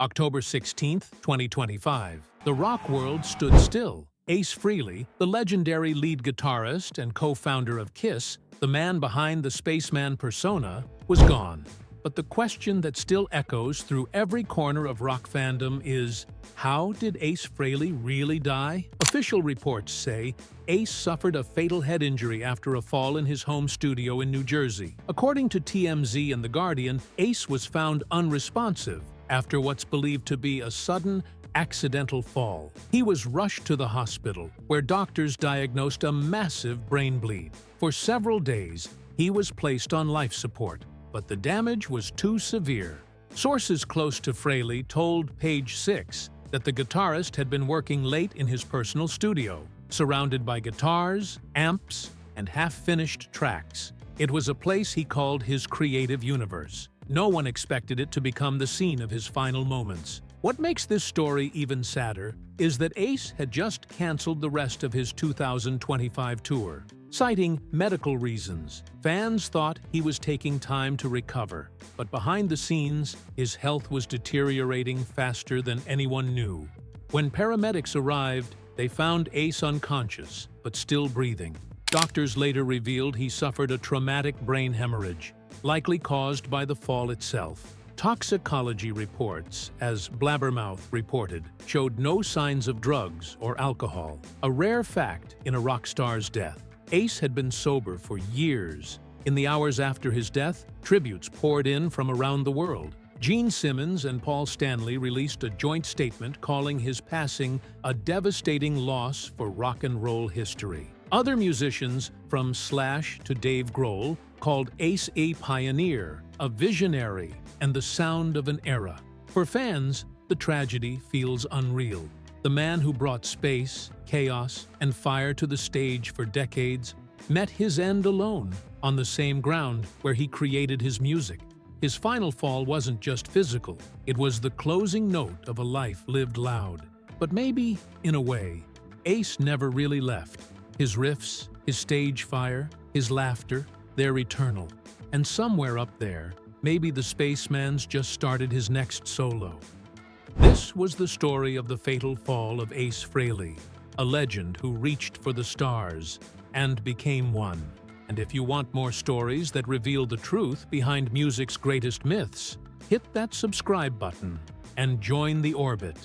October 16, 2025. The rock world stood still. Ace Frehley, the legendary lead guitarist and co-founder of Kiss, the man behind the spaceman persona, was gone. But the question that still echoes through every corner of rock fandom is, how did Ace Frehley really die? Official reports say Ace suffered a fatal head injury after a fall in his home studio in New Jersey. According to TMZ and The Guardian, Ace was found unresponsive after what's believed to be a sudden, accidental fall. He was rushed to the hospital, where doctors diagnosed a massive brain bleed. For several days, he was placed on life support, but the damage was too severe. Sources close to Frehley told Page 6 that the guitarist had been working late in his personal studio, surrounded by guitars, amps, and half-finished tracks. It was a place he called his creative universe. No one expected it to become the scene of his final moments. What makes this story even sadder is that Ace had just canceled the rest of his 2025 tour, citing medical reasons. Fans thought he was taking time to recover, but behind the scenes, his health was deteriorating faster than anyone knew. When paramedics arrived, they found Ace unconscious, but still breathing. Doctors later revealed he suffered a traumatic brain hemorrhage, likely caused by the fall itself. Toxicology reports, as Blabbermouth reported, showed no signs of drugs or alcohol, a rare fact in a rock star's death. Ace had been sober for years. In the hours after his death, tributes poured in from around the world. Gene Simmons and Stanley released a joint statement calling his passing a devastating loss for rock and roll history. Other musicians, from Slash to Dave Grohl, called Ace a pioneer, a visionary, and the sound of an era. For fans, the tragedy feels unreal. The man who brought space, chaos, and fire to the stage for decades met his end alone, on the same ground where he created his music. His final fall wasn't just physical, it was the closing note of a life lived loud. But maybe, in a way, Ace never really left. His riffs, his stage fire, his laughter, they're eternal. And somewhere up there, maybe the spaceman's just started his next solo. This was the story of the fatal fall of Ace Frehley, a legend who reached for the stars and became one. And if you want more stories that reveal the truth behind music's greatest myths, hit that subscribe button and join the orbit.